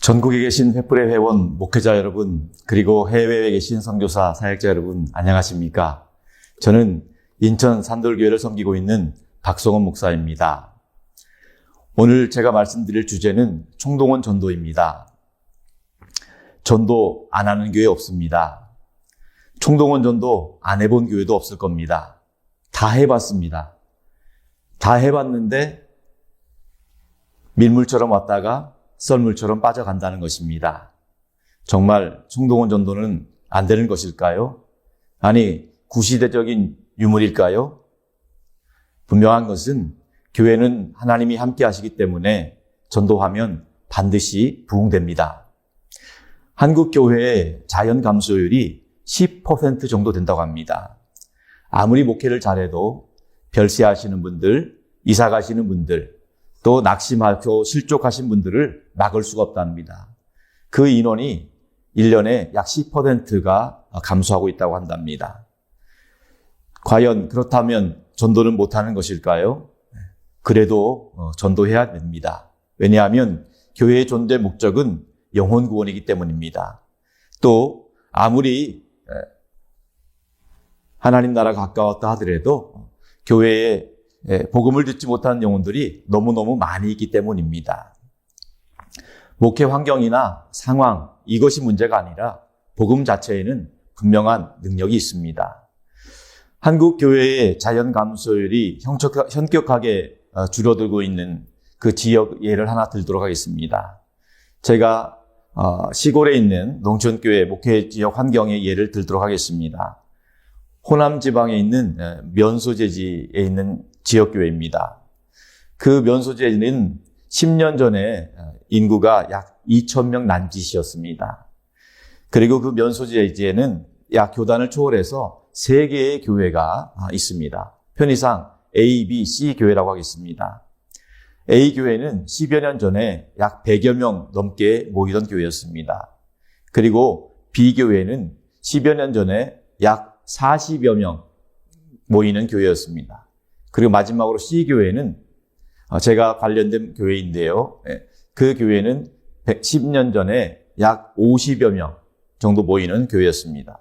전국에 계신 횃불의 회원, 목회자 여러분, 그리고 해외에 계신 선교사, 사역자 여러분, 안녕하십니까? 저는 인천 산돌교회를 섬기고 있는 박성원 목사입니다. 오늘 제가 말씀드릴 주제는 총동원 전도입니다. 전도 안 하는 교회 없습니다. 총동원 전도 안 해본 교회도 없을 겁니다. 다 해봤습니다. 다 해봤는데 밀물처럼 왔다가 썰물처럼 빠져간다는 것입니다. 정말 총동원 전도는 안 되는 것일까요? 아니, 구시대적인 유물일까요? 분명한 것은 교회는 하나님이 함께 하시기 때문에 전도하면 반드시 부흥됩니다. 한국 교회의 자연 감소율이 10% 정도 된다고 합니다. 아무리 목회를 잘해도 별세하시는 분들, 이사 가시는 분들, 또 낙심하고 실족하신 분들을 막을 수가 없답니다. 그 인원이 1년에 약 10%가 감소하고 있다고 한답니다. 과연 그렇다면 전도는 못하는 것일까요? 그래도 전도해야 됩니다. 왜냐하면 교회의 존재 목적은 영혼 구원이기 때문입니다. 또 아무리 하나님 나라가 가까웠다 하더라도 교회에 복음을 듣지 못하는 영혼들이 너무너무 많이 있기 때문입니다. 목회 환경이나 상황, 이것이 문제가 아니라 복음 자체에는 분명한 능력이 있습니다. 한국 교회의 자연 감소율이 현격하게 줄어들고 있는 그 지역 예를 하나 들도록 하겠습니다. 제가 시골에 있는 농촌교회 목회 지역 환경의 예를 들도록 하겠습니다. 호남 지방에 있는 면소재지에 있는 지역교회입니다. 그 면소재지는 10년 전에 인구가 약 2,000명 난짓이었습니다. 그리고 그 면소재지에는 약 교단을 초월해서 3개의 교회가 있습니다. 편의상 A, B, C 교회라고 하겠습니다. A 교회는 10여 년 전에 약 100여 명 넘게 모이던 교회였습니다. 그리고 B 교회는 10여 년 전에 약 40여 명 모이는 교회였습니다. 그리고 마지막으로 C 교회는 제가 관련된 교회인데요. 그 교회는 10년 전에 약 50여 명 정도 모이는 교회였습니다.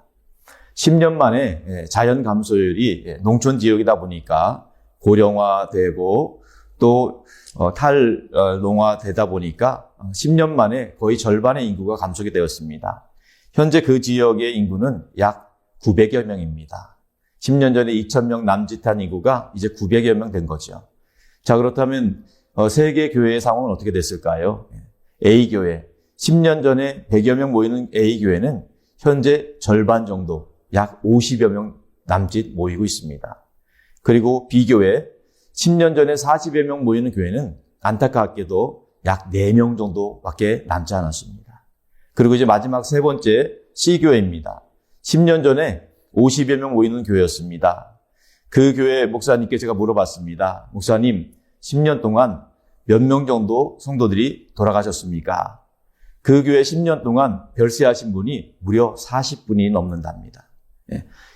10년 만에 자연 감소율이 농촌 지역이다 보니까 고령화되고 또 탈농화되다 보니까 10년 만에 거의 절반의 인구가 감소가 되었습니다. 현재 그 지역의 인구는 약 900여 명입니다. 10년 전에 2,000명 남짓한 인구가 이제 900여 명 된 거죠. 자, 그렇다면 세계 교회의 상황은 어떻게 됐을까요? A교회, 10년 전에 100여 명 모이는 A교회는 현재 절반 정도, 약 50여 명 남짓 모이고 있습니다. 그리고 B교회, 10년 전에 40여 명 모이는 교회는 안타깝게도 약 4명 정도밖에 남지 않았습니다. 그리고 이제 마지막 세 번째 C교회입니다. 10년 전에 50여 명 모이는 교회였습니다. 그 교회 목사님께 제가 물어봤습니다. 목사님, 10년 동안 몇 명 정도 성도들이 돌아가셨습니까? 그 교회 10년 동안 별세하신 분이 무려 40분이 넘는답니다.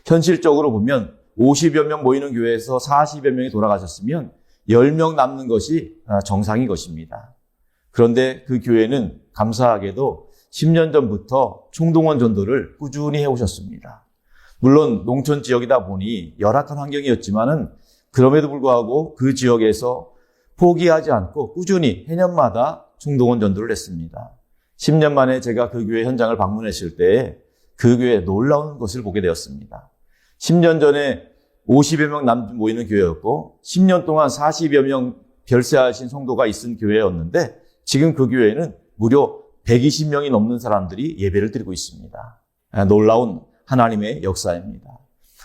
현실적으로 보면 50여 명 모이는 교회에서 40여 명이 돌아가셨으면 10명 남는 것이 정상인 것입니다. 그런데 그 교회는 감사하게도 10년 전부터 총동원 전도를 꾸준히 해오셨습니다. 물론 농촌 지역이다 보니 열악한 환경이었지만은 그럼에도 불구하고 그 지역에서 포기하지 않고 꾸준히 해년마다 총동원 전도를 했습니다. 10년 만에 제가 그 교회 현장을 방문했을 때 그 교회에 놀라운 것을 보게 되었습니다. 10년 전에 50여 명 남 모이는 교회였고 10년 동안 40여 명 별세하신 성도가 있은 교회였는데 지금 그 교회는 무려 120명이 넘는 사람들이 예배를 드리고 있습니다. 놀라운 하나님의 역사입니다.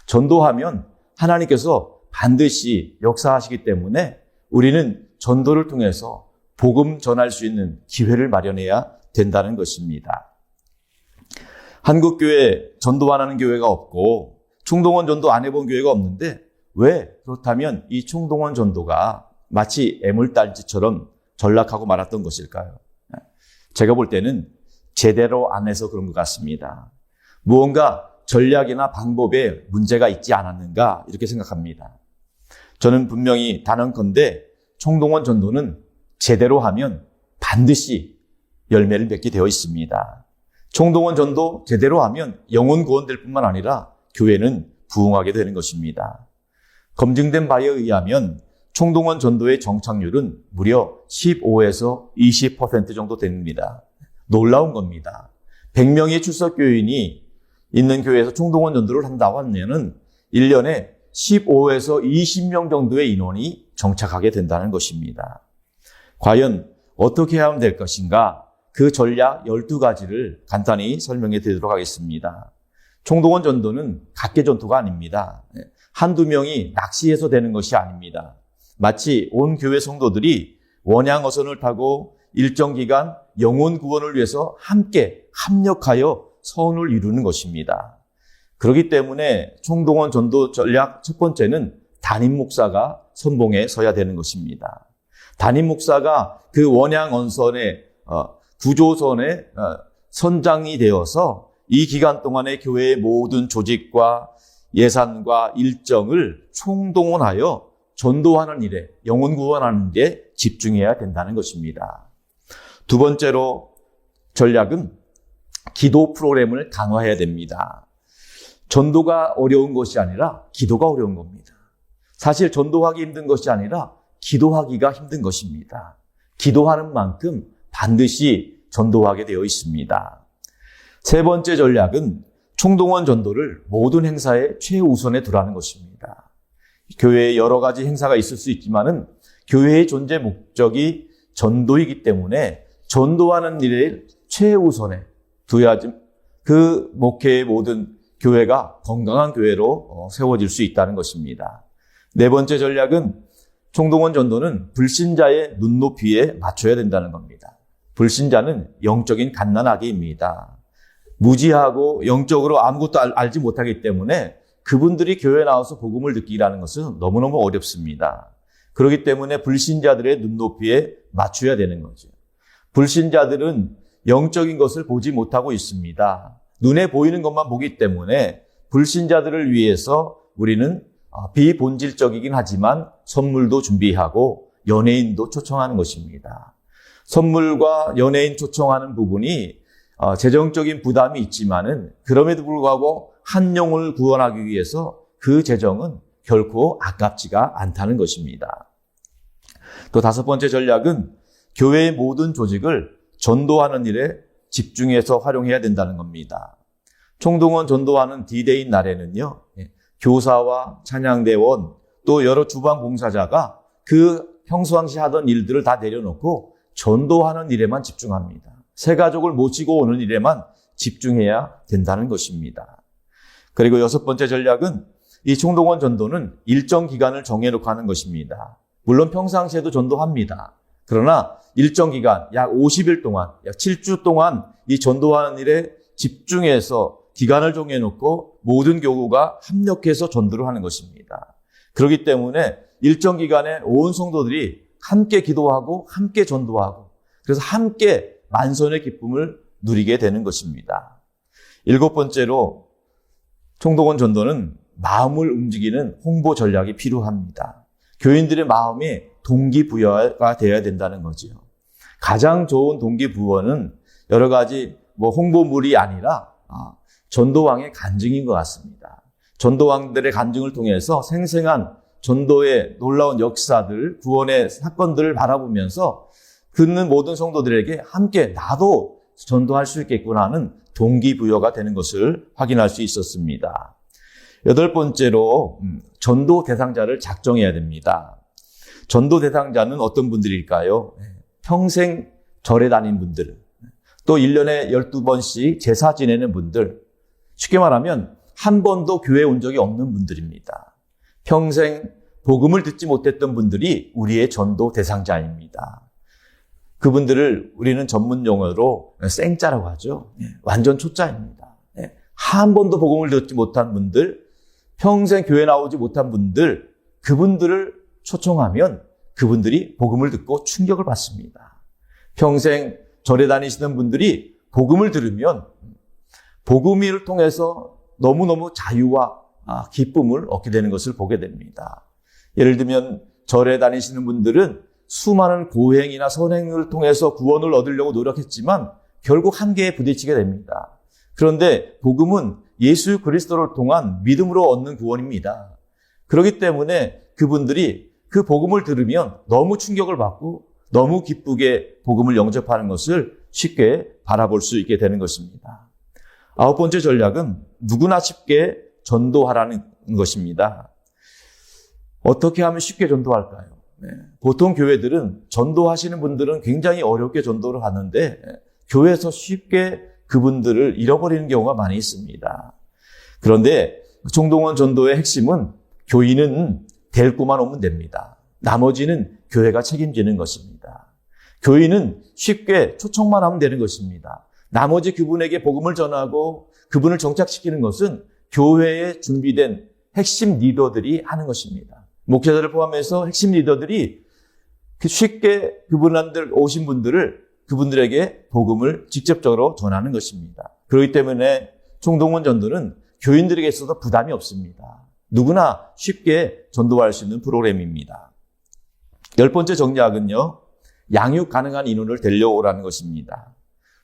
전도하면 하나님께서 반드시 역사하시기 때문에 우리는 전도를 통해서 복음 전할 수 있는 기회를 마련해야 된다는 것입니다. 한국교회 전도 안 하는 교회가 없고 총동원 전도 안 해본 교회가 없는데 왜 그렇다면 이 총동원 전도가 마치 애물단지처럼 전락하고 말았던 것일까요? 제가 볼 때는 제대로 안 해서 그런 것 같습니다. 무언가 전략이나 방법에 문제가 있지 않았는가 이렇게 생각합니다. 저는 분명히 단언컨대 총동원 전도는 제대로 하면 반드시 열매를 맺게 되어 있습니다. 총동원 전도 제대로 하면 영혼 구원될 뿐만 아니라 교회는 부흥하게 되는 것입니다. 검증된 바에 의하면 총동원 전도의 정착률은 무려 15에서 20% 정도 됩니다. 놀라운 겁니다. 100명의 출석교인이 있는 교회에서 총동원 전도를 한다고 하면 1년에 15에서 20명 정도의 인원이 정착하게 된다는 것입니다. 과연 어떻게 하면 될 것인가? 그 전략 12가지를 간단히 설명해 드리도록 하겠습니다. 총동원 전도는 각계 전투가 아닙니다. 한두 명이 낚시해서 되는 것이 아닙니다. 마치 온 교회 성도들이 원양어선을 타고 일정 기간 영혼 구원을 위해서 함께 합력하여 선을 이루는 것입니다. 그렇기 때문에 총동원 전도 전략 첫 번째는 담임 목사가 선봉에 서야 되는 것입니다. 담임 목사가 그 원양어선의 구조선의 선장이 되어서 이 기간 동안에 교회의 모든 조직과 예산과 일정을 총동원하여 전도하는 일에, 영혼 구원하는 데 집중해야 된다는 것입니다. 두 번째로 전략은 기도 프로그램을 강화해야 됩니다. 전도가 어려운 것이 아니라 기도가 어려운 겁니다. 사실 전도하기 힘든 것이 아니라 기도하기가 힘든 것입니다. 기도하는 만큼 반드시 전도하게 되어 있습니다. 세 번째 전략은 총동원 전도를 모든 행사의 최우선에 두라는 것입니다. 교회에 여러 가지 행사가 있을 수 있지만은 교회의 존재 목적이 전도이기 때문에 전도하는 일을 최우선에 두어야지 그 목회의 모든 교회가 건강한 교회로 세워질 수 있다는 것입니다. 네 번째 전략은 총동원 전도는 불신자의 눈높이에 맞춰야 된다는 겁니다. 불신자는 영적인 갓난아기입니다. 무지하고 영적으로 아무것도 알지 못하기 때문에 그분들이 교회에 나와서 복음을 듣기라는 것은 너무너무 어렵습니다. 그렇기 때문에 불신자들의 눈높이에 맞춰야 되는 거죠. 불신자들은 영적인 것을 보지 못하고 있습니다. 눈에 보이는 것만 보기 때문에 불신자들을 위해서 우리는 비본질적이긴 하지만 선물도 준비하고 연예인도 초청하는 것입니다. 선물과 연예인 초청하는 부분이 재정적인 부담이 있지만은 그럼에도 불구하고 한 영혼을 구원하기 위해서 그 재정은 결코 아깝지가 않다는 것입니다. 또 다섯 번째 전략은 교회의 모든 조직을 전도하는 일에 집중해서 활용해야 된다는 겁니다. 총동원 전도하는 D-Day 날에는요, 교사와 찬양대원 또 여러 주방 봉사자가 그 평소항시 하던 일들을 다 내려놓고 전도하는 일에만 집중합니다. 새 가족을 모시고 오는 일에만 집중해야 된다는 것입니다. 그리고 여섯 번째 전략은 이 총동원 전도는 일정 기간을 정해놓고 하는 것입니다. 물론 평상시에도 전도합니다. 그러나 일정 기간, 약 50일 동안, 약 7주 동안 이 전도하는 일에 집중해서 기간을 정해놓고 모든 교구가 합력해서 전도를 하는 것입니다. 그렇기 때문에 일정 기간에 온 성도들이 함께 기도하고 함께 전도하고 그래서 함께 만선의 기쁨을 누리게 되는 것입니다. 일곱 번째로 총동원 전도는 마음을 움직이는 홍보 전략이 필요합니다. 교인들의 마음에 동기부여가 되어야 된다는 거죠. 가장 좋은 동기부여는 여러 가지 홍보물이 아니라 전도왕의 간증인 것 같습니다. 전도왕들의 간증을 통해서 생생한 전도의 놀라운 역사들, 구원의 사건들을 바라보면서 듣는 모든 성도들에게 함께 나도 전도할 수 있겠구나 하는 동기부여가 되는 것을 확인할 수 있었습니다. 여덟 번째로 전도 대상자를 작정해야 됩니다. 전도 대상자는 어떤 분들일까요? 평생 절에 다닌 분들, 또 1년에 12번씩 제사 지내는 분들, 쉽게 말하면 한 번도 교회에 온 적이 없는 분들입니다. 평생 복음을 듣지 못했던 분들이 우리의 전도 대상자입니다. 그분들을 우리는 전문 용어로 생짜라고 하죠. 완전 초짜입니다. 한 번도 복음을 듣지 못한 분들, 평생 교회 나오지 못한 분들, 그분들을 초청하면 그분들이 복음을 듣고 충격을 받습니다. 평생 절에 다니시는 분들이 복음을 들으면 복음을 통해서 너무너무 자유와 기쁨을 얻게 되는 것을 보게 됩니다. 예를 들면 절에 다니시는 분들은 수많은 고행이나 선행을 통해서 구원을 얻으려고 노력했지만 결국 한계에 부딪히게 됩니다. 그런데 복음은 예수 그리스도를 통한 믿음으로 얻는 구원입니다. 그렇기 때문에 그분들이 그 복음을 들으면 너무 충격을 받고 너무 기쁘게 복음을 영접하는 것을 쉽게 바라볼 수 있게 되는 것입니다. 9번째 전략은 누구나 쉽게 전도하라는 것입니다. 어떻게 하면 쉽게 전도할까요? 보통 교회들은 전도하시는 분들은 굉장히 어렵게 전도를 하는데 교회에서 쉽게 그분들을 잃어버리는 경우가 많이 있습니다. 그런데 총동원 전도의 핵심은 교인은 데리고만 오면 됩니다. 나머지는 교회가 책임지는 것입니다. 교인은 쉽게 초청만 하면 되는 것입니다. 나머지 그분에게 복음을 전하고 그분을 정착시키는 것은 교회에 준비된 핵심 리더들이 하는 것입니다. 목회자를 포함해서 핵심 리더들이 쉽게 그분들 오신 분들을 그분들에게 복음을 직접적으로 전하는 것입니다. 그렇기 때문에 총동원 전도는 교인들에게 있어서 부담이 없습니다. 누구나 쉽게 전도할 수 있는 프로그램입니다. 10번째 전략은요, 양육 가능한 인원을 데려오라는 것입니다.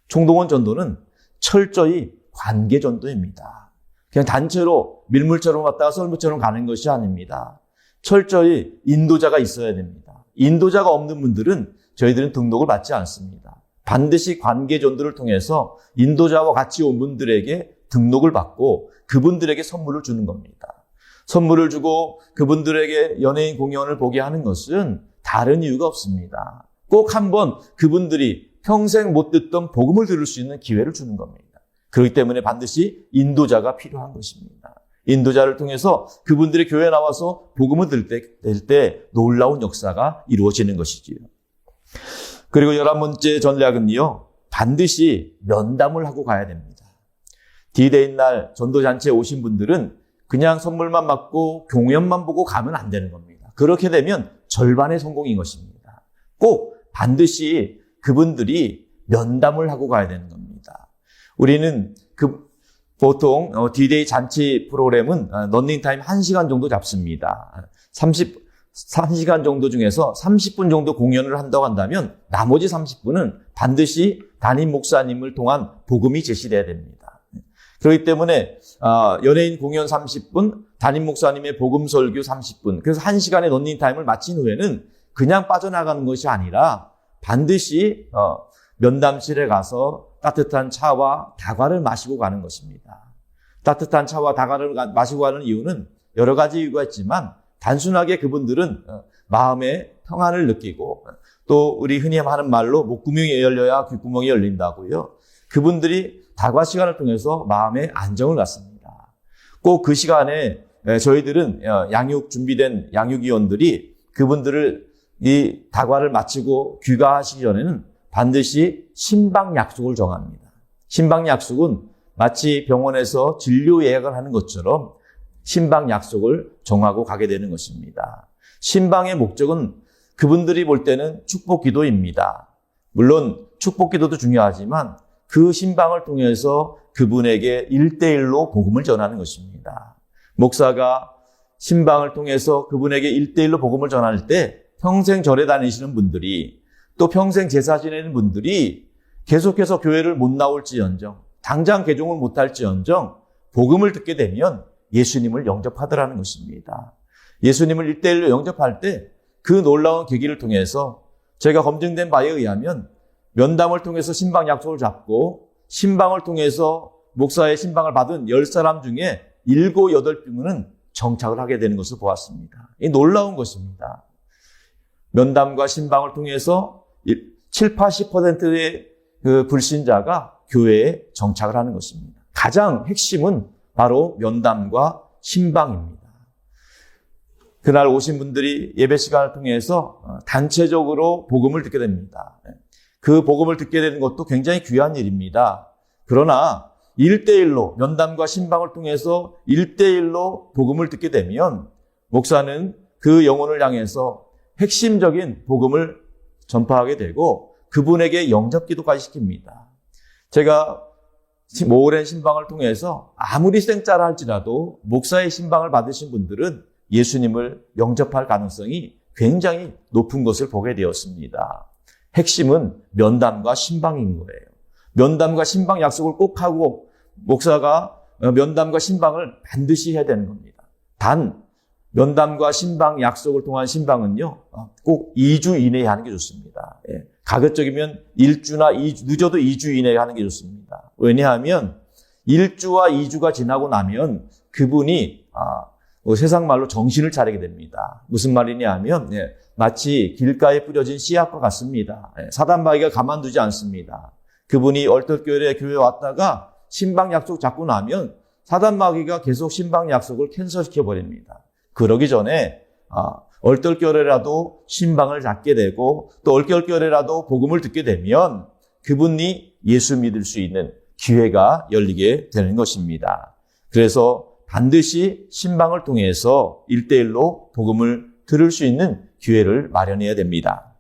총동원 전도는 철저히 관계 전도입니다. 그냥 단체로 밀물처럼 왔다가 썰물처럼 가는 것이 아닙니다. 철저히 인도자가 있어야 됩니다. 인도자가 없는 분들은 저희들은 등록을 받지 않습니다. 반드시 관계 전도를 통해서 인도자와 같이 온 분들에게 등록을 받고 그분들에게 선물을 주는 겁니다. 선물을 주고 그분들에게 연예인 공연을 보게 하는 것은 다른 이유가 없습니다. 꼭 한번 그분들이 평생 못 듣던 복음을 들을 수 있는 기회를 주는 겁니다. 그렇기 때문에 반드시 인도자가 필요한 것입니다. 인도자를 통해서 그분들이 교회에 나와서 복음을 들 때 놀라운 역사가 이루어지는 것이지요. 그리고 11번째 전략은요, 반드시 면담을 하고 가야 됩니다. D-Day 날 전도잔치에 오신 분들은 그냥 선물만 받고 공연만 보고 가면 안 되는 겁니다. 그렇게 되면 절반의 성공인 것입니다. 꼭 반드시 그분들이 면담을 하고 가야 되는 겁니다. 우리는 보통 D-Day 잔치 프로그램은 러닝타임 1시간 정도 잡습니다. 1시간 정도 중에서 30분 정도 공연을 한다고 한다면 나머지 30분은 반드시 담임 목사님을 통한 복음이 제시돼야 됩니다. 그렇기 때문에 연예인 공연 30분, 담임 목사님의 복음 설교 30분, 그래서 1시간의 러닝타임을 마친 후에는 그냥 빠져나가는 것이 아니라 반드시 면담실에 가서 따뜻한 차와 다과를 마시고 가는 것입니다. 따뜻한 차와 다과를 마시고 가는 이유는 여러 가지 이유가 있지만 단순하게 그분들은 마음의 평안을 느끼고 또 우리 흔히 하는 말로 목구멍이 열려야 귓구멍이 열린다고요. 그분들이 다과 시간을 통해서 마음의 안정을 갖습니다. 꼭 그 시간에 저희들은 양육 준비된 양육위원들이 그분들을 이 다과를 마치고 귀가하시기 전에는 반드시 신방 약속을 정합니다. 신방 약속은 마치 병원에서 진료 예약을 하는 것처럼 신방 약속을 정하고 가게 되는 것입니다. 신방의 목적은 그분들이 볼 때는 축복 기도입니다. 물론 축복 기도도 중요하지만 그 신방을 통해서 그분에게 1대1로 복음을 전하는 것입니다. 목사가 신방을 통해서 그분에게 1대1로 복음을 전할 때 평생 절에 다니시는 분들이 또 평생 제사 지내는 분들이 계속해서 교회를 못 나올지언정 당장 개종을 못할지언정 복음을 듣게 되면 예수님을 영접하더라는 것입니다. 예수님을 1대1로 영접할 때 그 놀라운 계기를 통해서 제가 검증된 바에 의하면 면담을 통해서 신방 약속을 잡고 신방을 통해서 목사의 신방을 받은 10사람 중에 7, 8명은 정착을 하게 되는 것을 보았습니다. 이 놀라운 것입니다. 면담과 신방을 통해서 7, 80%의 그 불신자가 교회에 정착을 하는 것입니다. 가장 핵심은 바로 면담과 신방입니다. 그날 오신 분들이 예배 시간을 통해서 단체적으로 복음을 듣게 됩니다. 그 복음을 듣게 되는 것도 굉장히 귀한 일입니다. 그러나 1대1로 면담과 신방을 통해서 1대1로 복음을 듣게 되면 목사는 그 영혼을 향해서 핵심적인 복음을 전파하게 되고 그분에게 영접기도까지 시킵니다. 제가 오랜 신방을 통해서 아무리 생짜라 할지라도 목사의 신방을 받으신 분들은 예수님을 영접할 가능성이 굉장히 높은 것을 보게 되었습니다. 핵심은 면담과 신방인 거예요. 면담과 신방 약속을 꼭 하고 목사가 면담과 신방을 반드시 해야 되는 겁니다. 단 면담과 신방 약속을 통한 신방은요, 꼭 2주 이내에 하는 게 좋습니다. 가급적이면 1주나 2주, 늦어도 2주 이내에 하는 게 좋습니다. 왜냐하면 1주와 2주가 지나고 나면 그분이 세상 말로 정신을 차리게 됩니다. 무슨 말이냐 하면 마치 길가에 뿌려진 씨앗과 같습니다. 사단마귀가 가만두지 않습니다. 그분이 얼떨결에 교회에 왔다가 신방 약속 잡고 나면 사단마귀가 계속 신방 약속을 캔슬시켜버립니다. 그러기 전에 얼떨결에라도 신방을 잡게 되고 또 얼떨결에라도 복음을 듣게 되면 그분이 예수 믿을 수 있는 기회가 열리게 되는 것입니다. 그래서 반드시 신방을 통해서 1대1로 복음을 들을 수 있는 기회를 마련해야 됩니다.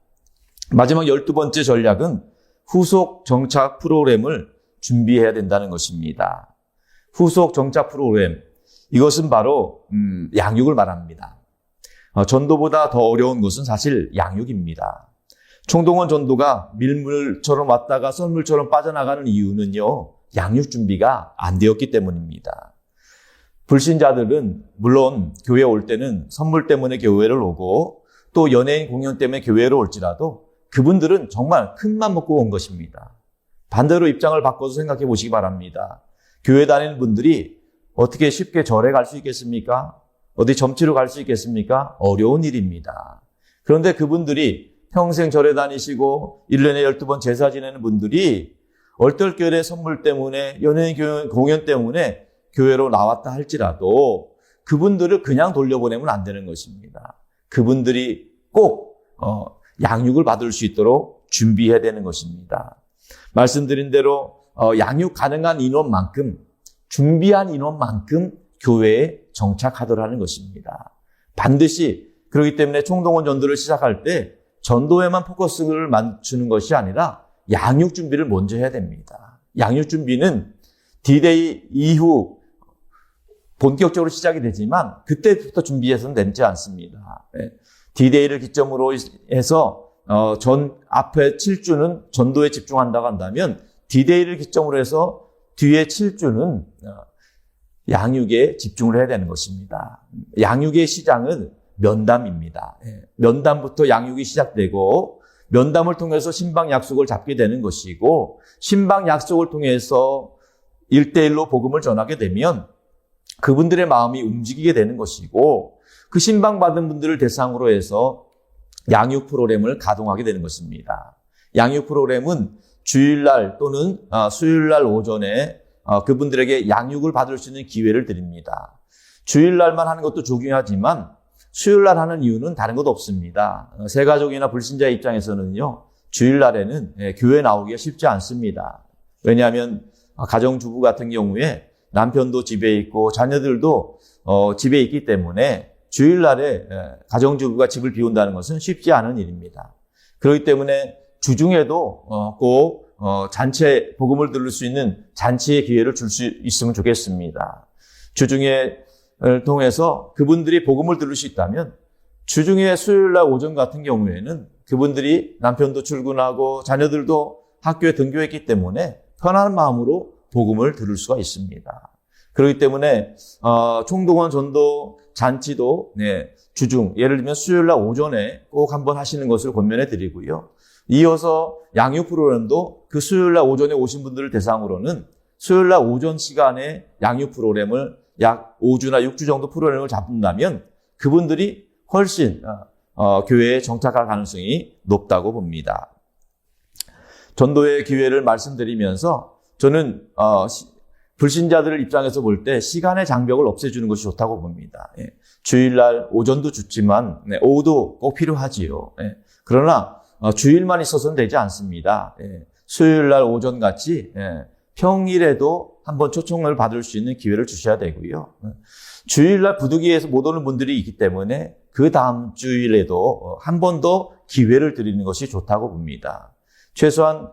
마지막 12번째 전략은 후속 정착 프로그램을 준비해야 된다는 것입니다. 후속 정착 프로그램, 이것은 바로 양육을 말합니다. 전도보다 더 어려운 것은 사실 양육입니다. 총동원 전도가 밀물처럼 왔다가 썰물처럼 빠져나가는 이유는요, 양육 준비가 안 되었기 때문입니다. 불신자들은 물론 교회에 올 때는 선물 때문에 교회를 오고 또 연예인 공연 때문에 교회로 올지라도 그분들은 정말 큰맘 먹고 온 것입니다. 반대로 입장을 바꿔서 생각해 보시기 바랍니다. 교회 다니는 분들이 어떻게 쉽게 절에 갈 수 있겠습니까? 어디 점치러 갈 수 있겠습니까? 어려운 일입니다. 그런데 그분들이 평생 절에 다니시고 1년에 12번 제사 지내는 분들이 얼떨결에 선물 때문에 연예인 공연 때문에 교회로 나왔다 할지라도 그분들을 그냥 돌려보내면 안 되는 것입니다. 그분들이 꼭 양육을 받을 수 있도록 준비해야 되는 것입니다. 말씀드린 대로 양육 가능한 인원만큼 준비한 인원만큼 교회에 정착하더라는 것입니다. 반드시 그렇기 때문에 총동원 전도를 시작할 때 전도에만 포커스를 맞추는 것이 아니라 양육 준비를 먼저 해야 됩니다. 양육 준비는 D-Day 이후 본격적으로 시작이 되지만 그때부터 준비해서는 되지 않습니다. D-Day를 기점으로 해서 전 앞에 7주는 전도에 집중한다고 한다면 D-Day를 기점으로 해서 뒤에 7주는 양육에 집중을 해야 되는 것입니다. 양육의 시장은 면담입니다. 면담부터 양육이 시작되고 면담을 통해서 신방 약속을 잡게 되는 것이고 신방 약속을 통해서 1대1로 복음을 전하게 되면 그분들의 마음이 움직이게 되는 것이고 그 신방 받은 분들을 대상으로 해서 양육 프로그램을 가동하게 되는 것입니다. 양육 프로그램은 주일날 또는 수요일날 오전에 그분들에게 양육을 받을 수 있는 기회를 드립니다. 주일날만 하는 것도 중요하지만 수요일날 하는 이유는 다른 것 없습니다. 새가족이나 불신자 입장에서는요, 주일날에는 교회 나오기가 쉽지 않습니다. 왜냐하면 가정주부 같은 경우에 남편도 집에 있고 자녀들도 집에 있기 때문에 주일날에 가정주부가 집을 비운다는 것은 쉽지 않은 일입니다. 그렇기 때문에 주중에도 꼭 잔치에 복음을 들을 수 있는 잔치의 기회를 줄 수 있으면 좋겠습니다. 주중에 통해서 그분들이 복음을 들을 수 있다면 주중에 수요일날 오전 같은 경우에는 그분들이 남편도 출근하고 자녀들도 학교에 등교했기 때문에 편안한 마음으로 복음을 들을 수가 있습니다. 그렇기 때문에 총동원 전도 잔치도 주중, 예를 들면 수요일날 오전에 꼭 한번 하시는 것을 권면해 드리고요. 이어서 양육 프로그램도 그 수요일날 오전에 오신 분들을 대상으로는 수요일날 오전 시간에 양육 프로그램을 약 5주나 6주 정도 프로그램을 잡는다면 그분들이 훨씬 교회에 정착할 가능성이 높다고 봅니다. 전도의 기회를 말씀드리면서 저는 불신자들을 입장에서 볼 때 시간의 장벽을 없애주는 것이 좋다고 봅니다. 주일날 오전도 좋지만 오후도 꼭 필요하지요. 그러나 주일만 있어서는 되지 않습니다. 수요일날 오전같이 평일에도 한번 초청을 받을 수 있는 기회를 주셔야 되고요. 주일날 부득이해서 못 오는 분들이 있기 때문에 그 다음 주일에도 한 번 더 기회를 드리는 것이 좋다고 봅니다. 최소한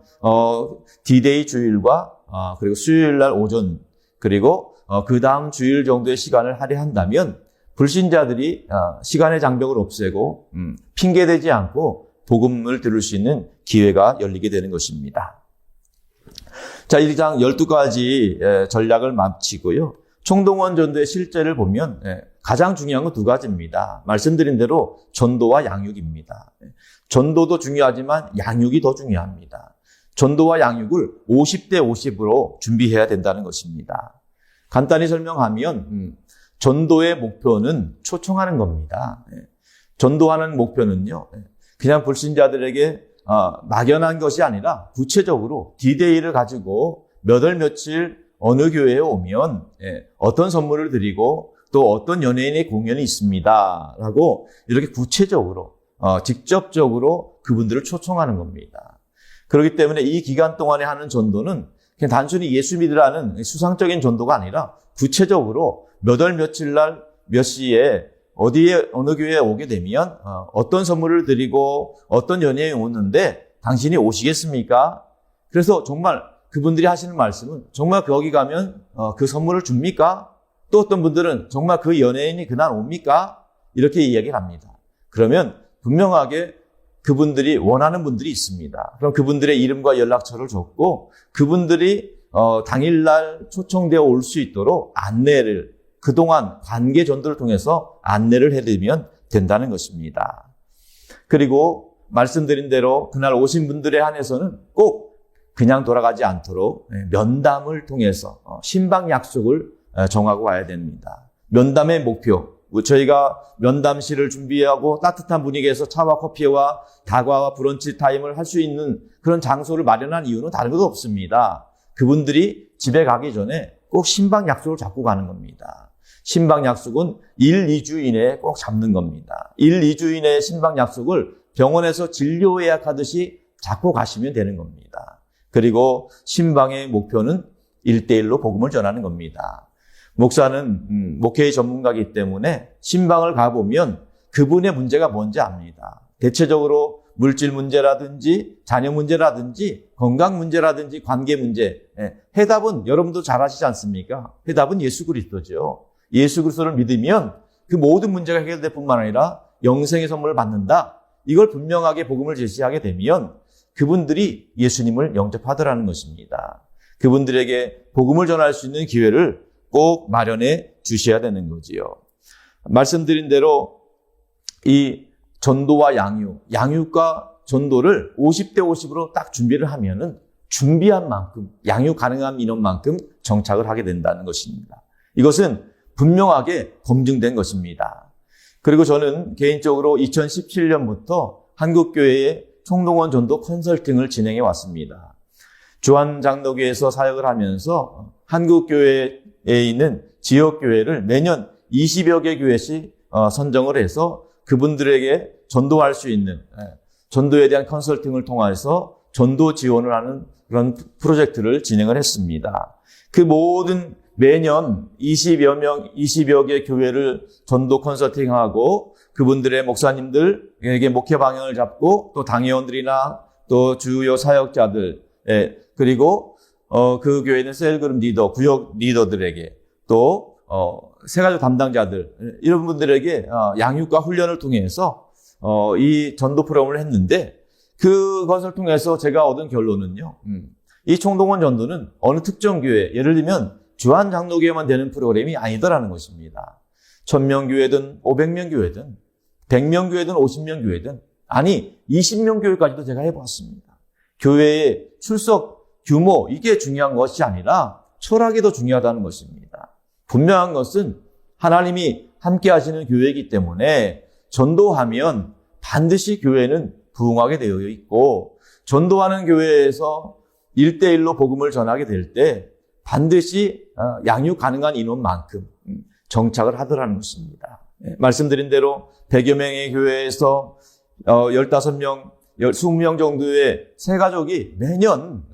D-Day 주일과 그리고 수요일날 오전 그리고 그 다음 주일 정도의 시간을 할애한다면 불신자들이 시간의 장벽을 없애고 핑계대지 않고 복음을 들을 수 있는 기회가 열리게 되는 것입니다. 자, 1장 12가지 전략을 마치고요. 총동원 전도의 실제를 보면 가장 중요한 건 두 가지입니다. 말씀드린 대로 전도와 양육입니다. 전도도 중요하지만 양육이 더 중요합니다. 전도와 양육을 50대 50으로 준비해야 된다는 것입니다. 간단히 설명하면 전도의 목표는 초청하는 겁니다. 전도하는 목표는요, 그냥 불신자들에게 막연한 것이 아니라 구체적으로 디데이를 가지고 몇 월 며칠 어느 교회에 오면 어떤 선물을 드리고 또 어떤 연예인의 공연이 있습니다 라고 이렇게 구체적으로 직접적으로 그분들을 초청하는 겁니다. 그렇기 때문에 이 기간 동안에 하는 전도는 그냥 단순히 예수 믿으라는 수상적인 전도가 아니라 구체적으로 몇 월 며칠 날 몇 시에 어디에 어느 교회에 오게 되면 어떤 선물을 드리고 어떤 연예인이 오는데 당신이 오시겠습니까? 그래서 정말 그분들이 하시는 말씀은 정말 거기 가면 그 선물을 줍니까? 또 어떤 분들은 정말 그 연예인이 그날 옵니까? 이렇게 이야기를 합니다. 그러면 분명하게 그분들이 원하는 분들이 있습니다. 그럼 그분들의 이름과 연락처를 줬고 그분들이 당일날 초청되어 올 수 있도록 안내를 그동안 관계 전도를 통해서 안내를 해드리면 된다는 것입니다. 그리고 말씀드린 대로 그날 오신 분들에 한해서는 꼭 그냥 돌아가지 않도록 면담을 통해서 신방 약속을 정하고 와야 됩니다. 면담의 목표, 저희가 면담실을 준비하고 따뜻한 분위기에서 차와 커피와 다과와 브런치 타임을 할 수 있는 그런 장소를 마련한 이유는 다른 것도 없습니다. 그분들이 집에 가기 전에 꼭 신방 약속을 잡고 가는 겁니다. 신방 약속은 1, 2주 이내에 꼭 잡는 겁니다. 1, 2주 이내에 신방 약속을 병원에서 진료 예약하듯이 잡고 가시면 되는 겁니다. 그리고 신방의 목표는 1대1로 복음을 전하는 겁니다. 목사는 목회의 전문가이기 때문에 신방을 가보면 그분의 문제가 뭔지 압니다. 대체적으로 물질 문제라든지 자녀 문제라든지 건강 문제라든지 관계 문제, 해답은 여러분도 잘 아시지 않습니까? 해답은 예수 그리스도죠. 예수 그리스도를 믿으면 그 모든 문제가 해결될 뿐만 아니라 영생의 선물을 받는다. 이걸 분명하게 복음을 제시하게 되면 그분들이 예수님을 영접하더라는 것입니다. 그분들에게 복음을 전할 수 있는 기회를 꼭 마련해 주셔야 되는 거지요. 말씀드린 대로 이 전도와 양육과 전도를 50대 50으로 딱 준비를 하면은 준비한 만큼, 양육 가능한 인원만큼 정착을 하게 된다는 것입니다. 이것은 분명하게 검증된 것입니다. 그리고 저는 개인적으로 2017년부터 한국교회의 총동원 전도 컨설팅을 진행해 왔습니다. 주한장로교회에서 사역을 하면서 한국교회에 있는 지역교회를 매년 20여 개 교회씩 선정을 해서 그분들에게 전도할 수 있는 전도에 대한 컨설팅을 통해서 전도 지원을 하는 그런 프로젝트를 진행을 했습니다. 그 모든 매년 20여 개 교회를 전도 컨설팅하고 그분들의 목사님들에게 목회 방향을 잡고 또 당회원들이나 또 주요 사역자들 그리고 그 교회는 셀그룹 리더, 구역 리더들에게 또 세가족 담당자들 이런 분들에게 양육과 훈련을 통해서 이 전도 프로그램을 했는데 그것을 통해서 제가 얻은 결론은요. 이 총동원 전도는 어느 특정 교회, 예를 들면 주한장로교회만 되는 프로그램이 아니더라는 것입니다. 1000명 교회든 500명 교회든 100명 교회든 50명 교회든 아니 20명 교회까지도 제가 해봤습니다. 교회의 출석 규모 이게 중요한 것이 아니라 철학이 더 중요하다는 것입니다. 분명한 것은 하나님이 함께 하시는 교회이기 때문에 전도하면 반드시 교회는 부흥하게 되어 있고 전도하는 교회에서 1대1로 복음을 전하게 될 때 반드시 양육 가능한 인원만큼 정착을 하더라는 것입니다. 말씀드린 대로 100여 명의 교회에서 15명, 20명 정도의 새가족이 매년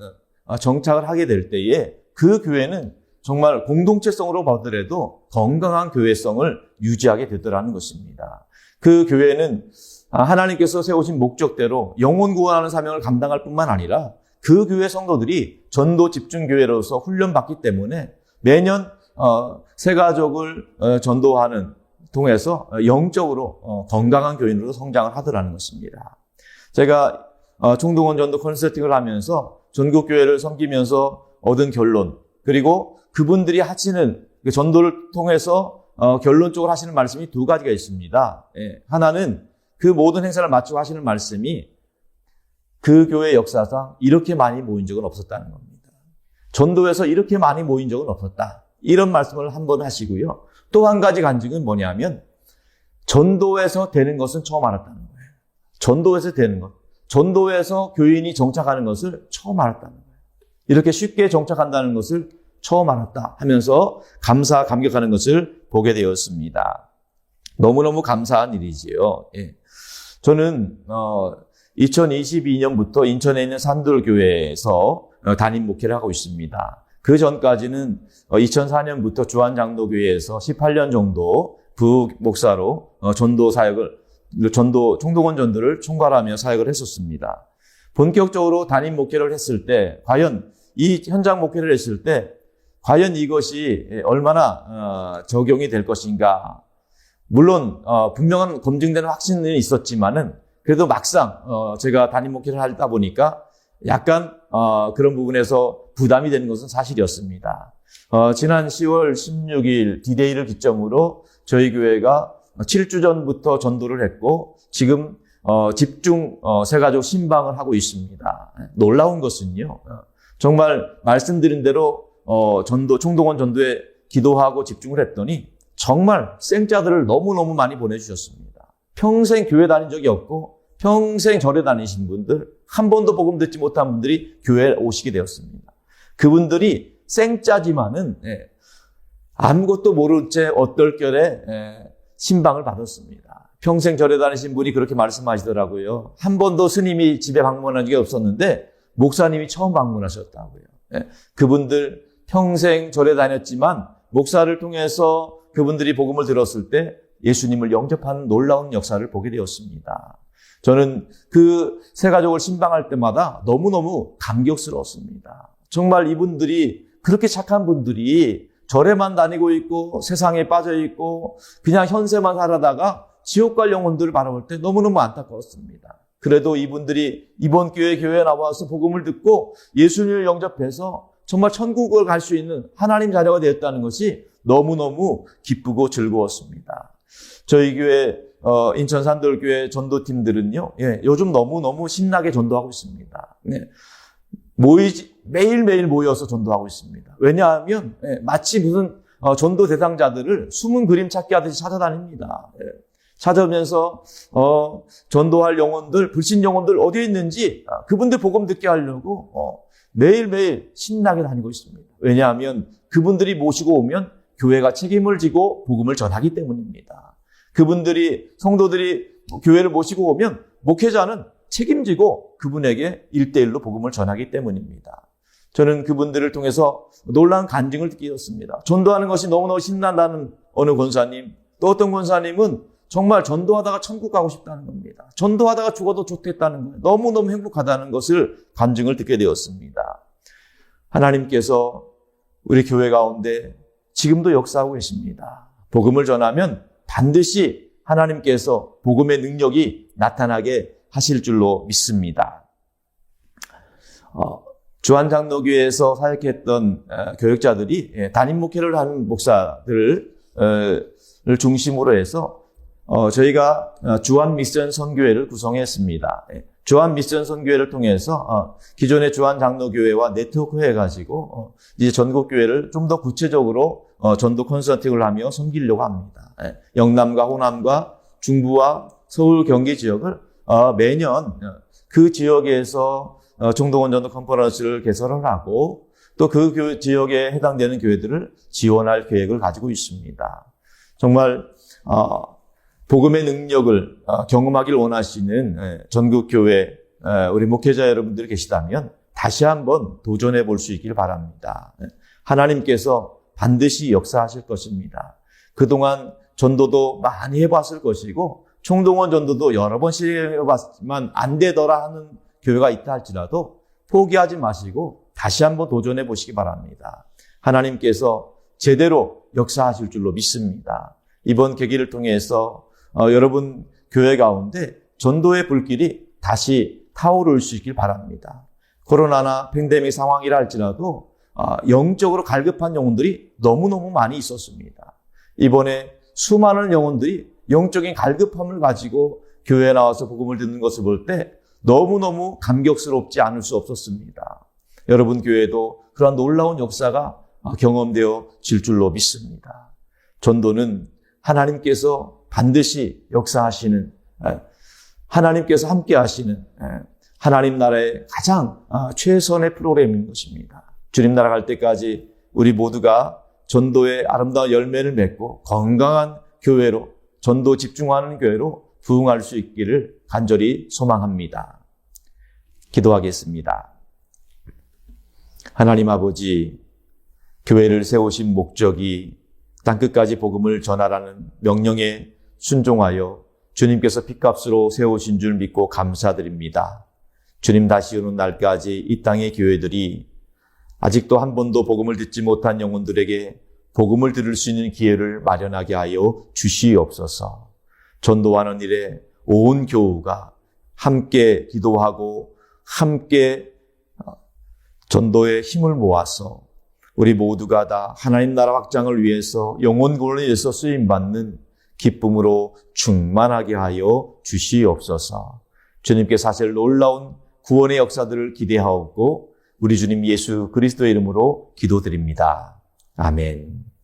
정착을 하게 될 때에 그 교회는 정말 공동체성으로 보더라도 건강한 교회성을 유지하게 되더라는 것입니다. 그 교회는 하나님께서 세우신 목적대로 영혼 구원하는 사명을 감당할 뿐만 아니라 그 교회 성도들이 전도 집중교회로서 훈련받기 때문에 매년 새가족을 전도하는 통해서 영적으로 건강한 교인으로 성장을 하더라는 것입니다. 제가 총동원 전도 컨설팅을 하면서 전국교회를 섬기면서 얻은 결론, 그리고 그분들이 하시는 전도를 통해서 결론적으로 하시는 말씀이 두 가지가 있습니다. 하나는 그 모든 행사를 마치고 하시는 말씀이 그 교회 역사상 이렇게 많이 모인 적은 없었다는 겁니다. 전도에서 이렇게 많이 모인 적은 없었다. 이런 말씀을 한 번 하시고요. 또 한 가지 간증은 뭐냐면 전도에서 되는 것은 처음 알았다는 거예요. 전도에서 되는 것. 전도에서 교인이 정착하는 것을 처음 알았다는 거예요. 이렇게 쉽게 정착한다는 것을 처음 알았다 하면서 감격하는 것을 보게 되었습니다. 너무너무 감사한 일이지요. 예. 저는 2022년부터 인천에 있는 산돌교회에서 담임 목회를 하고 있습니다. 그 전까지는 2004년부터 주한장로교회에서 18년 정도 부목사로 전도 사역을, 총동원 전도를 총괄하며 사역을 했었습니다. 본격적으로 담임 목회를 했을 때, 과연 이 현장 목회를 했을 때, 과연 이것이 얼마나 적용이 될 것인가. 물론 분명한 검증되는 확신은 있었지만은 그래도 막상 제가 담임 목회를 하다 보니까 약간 그런 부분에서 부담이 되는 것은 사실이었습니다. 지난 10월 16일 디데이를 기점으로 저희 교회가 7주 전부터 전도를 했고 지금 집중 새가족 신방을 하고 있습니다. 놀라운 것은요. 정말 말씀드린 대로 총동원 전도에 기도하고 집중을 했더니 정말 생자들을 너무너무 많이 보내주셨습니다. 평생 교회 다닌 적이 없고 평생 절에 다니신 분들, 한 번도 복음 듣지 못한 분들이 교회에 오시게 되었습니다. 그분들이 생자지만은 아무것도 모른 채 어떨결에 신방을 받았습니다. 평생 절에 다니신 분이 그렇게 말씀하시더라고요. 한 번도 스님이 집에 방문한 적이 없었는데 목사님이 처음 방문하셨다고요. 그분들 평생 절에 다녔지만 목사를 통해서 그분들이 복음을 들었을 때 예수님을 영접하는 놀라운 역사를 보게 되었습니다. 저는 그 세 가족을 신방할 때마다 너무너무 감격스러웠습니다. 정말 이분들이 그렇게 착한 분들이 절에만 다니고 있고 세상에 빠져 있고 그냥 현세만 살아다가 지옥 갈 영혼들을 바라볼 때 너무너무 안타까웠습니다. 그래도 이분들이 이번 교회에 나와서 복음을 듣고 예수님을 영접해서 정말 천국을 갈 수 있는 하나님 자녀가 되었다는 것이 너무너무 기쁘고 즐거웠습니다. 저희 교회 인천 산돌교회 전도팀들은요, 요즘 너무너무 신나게 전도하고 있습니다. 매일매일 모여서 전도하고 있습니다. 왜냐하면 마치 무슨 전도 대상자들을 숨은 그림 찾기 하듯이 찾아다닙니다. 찾아오면서 전도할 영혼들, 불신 영혼들 어디에 있는지 그분들 복음 듣게 하려고 매일매일 신나게 다니고 있습니다. 왜냐하면 그분들이 모시고 오면 교회가 책임을 지고 복음을 전하기 때문입니다. 그분들이, 성도들이 교회를 모시고 오면 목회자는 책임지고 그분에게 1대1로 복음을 전하기 때문입니다. 저는 그분들을 통해서 놀라운 간증을 듣게 되었습니다. 전도하는 것이 너무너무 신난다는 어느 권사님, 또 어떤 권사님은 정말 전도하다가 천국 가고 싶다는 겁니다. 전도하다가 죽어도 좋겠다는 거예요. 너무너무 행복하다는 것을 간증을 듣게 되었습니다. 하나님께서 우리 교회 가운데 지금도 역사하고 계십니다. 복음을 전하면 반드시 하나님께서 복음의 능력이 나타나게 하실 줄로 믿습니다. 주한장로교회에서 사역했던 교역자들이 담임 목회를 하는 목사들을 중심으로 해서 저희가 주한 미션 선교회를 구성했습니다. 주한 미션 선교회를 통해서 기존의 주한장로교회와 네트워크해가지고 이제 전국교회를 좀 더 구체적으로 전도 컨설팅을 하며 섬기려고 합니다. 영남과 호남과 중부와 서울 경기 지역을 매년 그 지역에서 총동원 전도 컨퍼런스를 개설을 하고 또 그 지역에 해당되는 교회들을 지원할 계획을 가지고 있습니다. 정말 복음의 능력을 경험하기를 원하시는 전국교회 우리 목회자 여러분들이 계시다면 다시 한번 도전해 볼 수 있길 바랍니다. 하나님께서 반드시 역사하실 것입니다. 그동안 전도도 많이 해봤을 것이고 총동원 전도도 여러 번 시행해봤지만 안 되더라 하는 교회가 있다 할지라도 포기하지 마시고 다시 한번 도전해 보시기 바랍니다. 하나님께서 제대로 역사하실 줄로 믿습니다. 이번 계기를 통해서 여러분 교회 가운데 전도의 불길이 다시 타오를 수 있길 바랍니다. 코로나나 팬데믹 상황이라 할지라도 영적으로 갈급한 영혼들이 너무너무 많이 있었습니다. 이번에 수많은 영혼들이 영적인 갈급함을 가지고 교회에 나와서 복음을 듣는 것을 볼 때 너무너무 감격스럽지 않을 수 없었습니다. 여러분 교회도 그런 놀라운 역사가 경험되어 질 줄로 믿습니다. 전도는 하나님께서 반드시 역사하시는, 하나님께서 함께 하시는 하나님 나라의 가장 최선의 프로그램인 것입니다. 주님 나라 갈 때까지 우리 모두가 전도의 아름다운 열매를 맺고 건강한 교회로, 전도 집중하는 교회로 부흥할 수 있기를 간절히 소망합니다. 기도하겠습니다. 하나님 아버지, 교회를 세우신 목적이 땅끝까지 복음을 전하라는 명령에 순종하여 주님께서 핏값으로 세우신 줄 믿고 감사드립니다. 주님 다시 오는 날까지 이 땅의 교회들이 아직도 한 번도 복음을 듣지 못한 영혼들에게 복음을 들을 수 있는 기회를 마련하게 하여 주시옵소서. 전도하는 일에 온 교우가 함께 기도하고 함께 전도의 힘을 모아서 우리 모두가 다 하나님 나라 확장을 위해서 영혼 구원을 위해서 쓰임받는 기쁨으로 충만하게 하여 주시옵소서. 주님께 사실 놀라운 구원의 역사들을 기대하옵고 우리 주님 예수 그리스도의 이름으로 기도드립니다. 아멘.